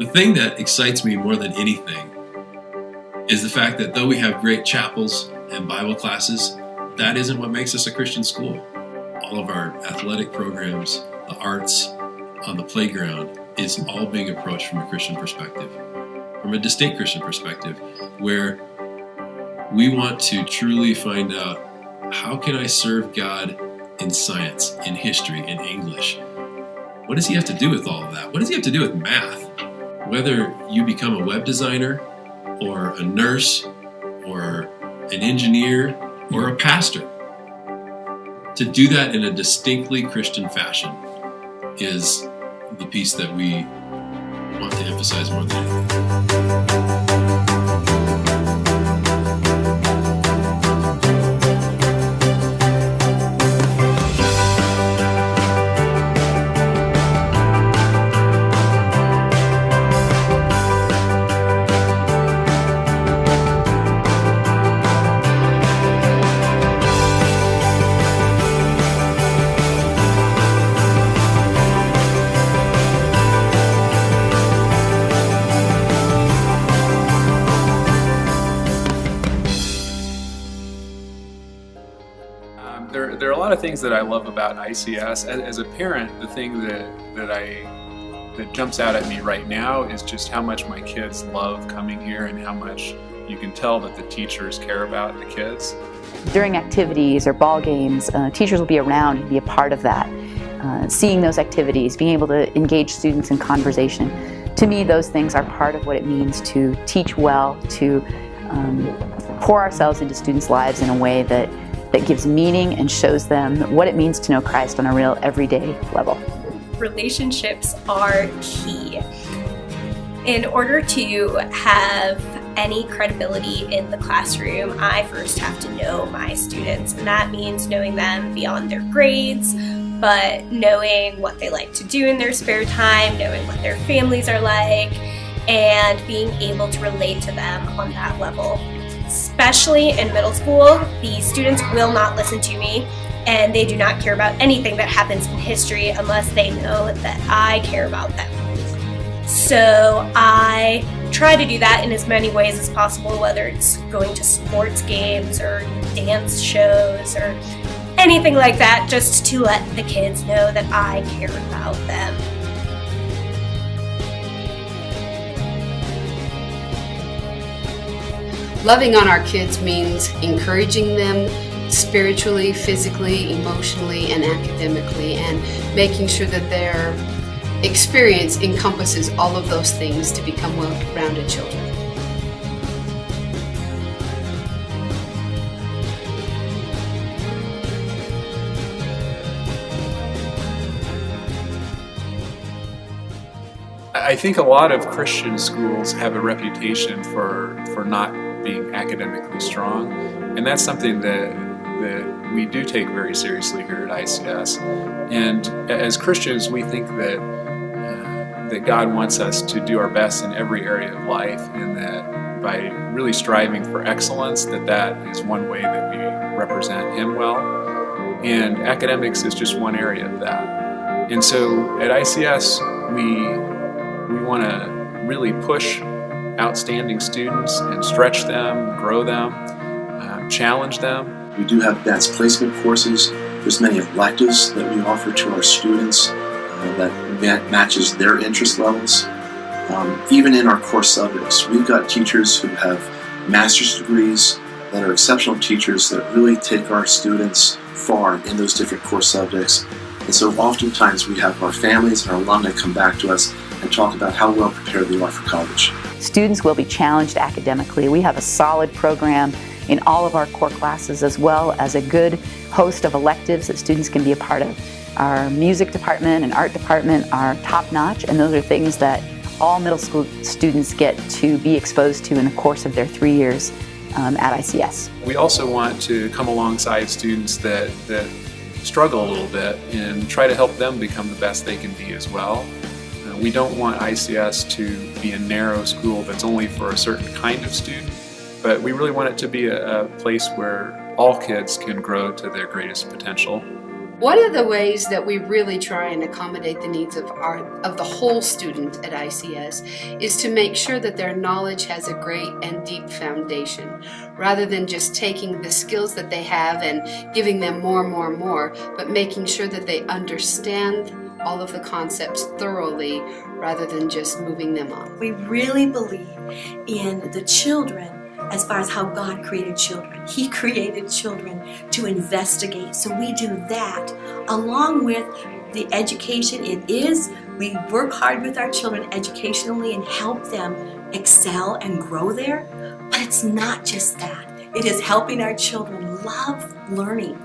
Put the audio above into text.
The thing that excites me more than anything is the fact that though we have great chapels and Bible classes, that isn't what makes us a Christian school. All of our athletic programs, the arts, on the playground is all being approached from a Christian perspective, from a distinct Christian perspective, where we want to truly find out, how can I serve God in science, in history, in English? What does he have to do with all of that? What does he have to do with math? Whether you become a web designer or a nurse or an engineer or a pastor, to do that in a distinctly Christian fashion is the piece that we want to emphasize more than anything. There are a lot of things that I love about ICS. As a parent, the thing that jumps out at me right now is just how much my kids love coming here and how much you can tell that the teachers care about the kids. During activities or ball games, teachers will be around and be a part of that. Seeing those activities, being able to engage students in conversation. To me, those things are part of what it means to teach well, to pour ourselves into students' lives in a way that gives meaning and shows them what it means to know Christ on a real everyday level. Relationships are key. In order to have any credibility in the classroom, I first have to know my students, and that means knowing them beyond their grades, but knowing what they like to do in their spare time, knowing what their families are like, and being able to relate to them on that level. Especially in middle school, the students will not listen to me, and they do not care about anything that happens in history unless they know that I care about them. So I try to do that in as many ways as possible, whether it's going to sports games or dance shows or anything like that, just to let the kids know that I care about them. Loving on our kids means encouraging them spiritually, physically, emotionally, and academically, and making sure that their experience encompasses all of those things to become well-rounded children. I think a lot of Christian schools have a reputation for not being academically strong, and that's something that we do take very seriously here at ICS. And as Christians, we think that God wants us to do our best in every area of life, and that by really striving for excellence, that is one way that we represent Him well. And academics is just one area of that. And so at ICS, we want to really push outstanding students and stretch them, grow them, challenge them. We do have advanced placement courses. There's many electives that we offer to our students that matches their interest levels. Even in our core subjects, we've got teachers who have master's degrees that are exceptional teachers that really take our students far in those different core subjects. And so oftentimes we have our families and our alumni come back to us and talk about how well prepared they are for college. Students will be challenged academically. We have a solid program in all of our core classes, as well as a good host of electives that students can be a part of. Our music department and art department are top-notch, and those are things that all middle school students get to be exposed to in the course of their 3 years at ICS. We also want to come alongside students that struggle a little bit and try to help them become the best they can be as well. We don't want ICS to be a narrow school that's only for a certain kind of student, but we really want it to be a place where all kids can grow to their greatest potential. One of the ways that we really try and accommodate the needs of the whole student at ICS is to make sure that their knowledge has a great and deep foundation, rather than just taking the skills that they have and giving them more, but making sure that they understand all of the concepts thoroughly rather than just moving them on. We really believe in the children as far as how God created children. He created children to investigate. So we do that along with the education. We work hard with our children educationally and help them excel and grow there. But it's not just that. It is helping our children love learning.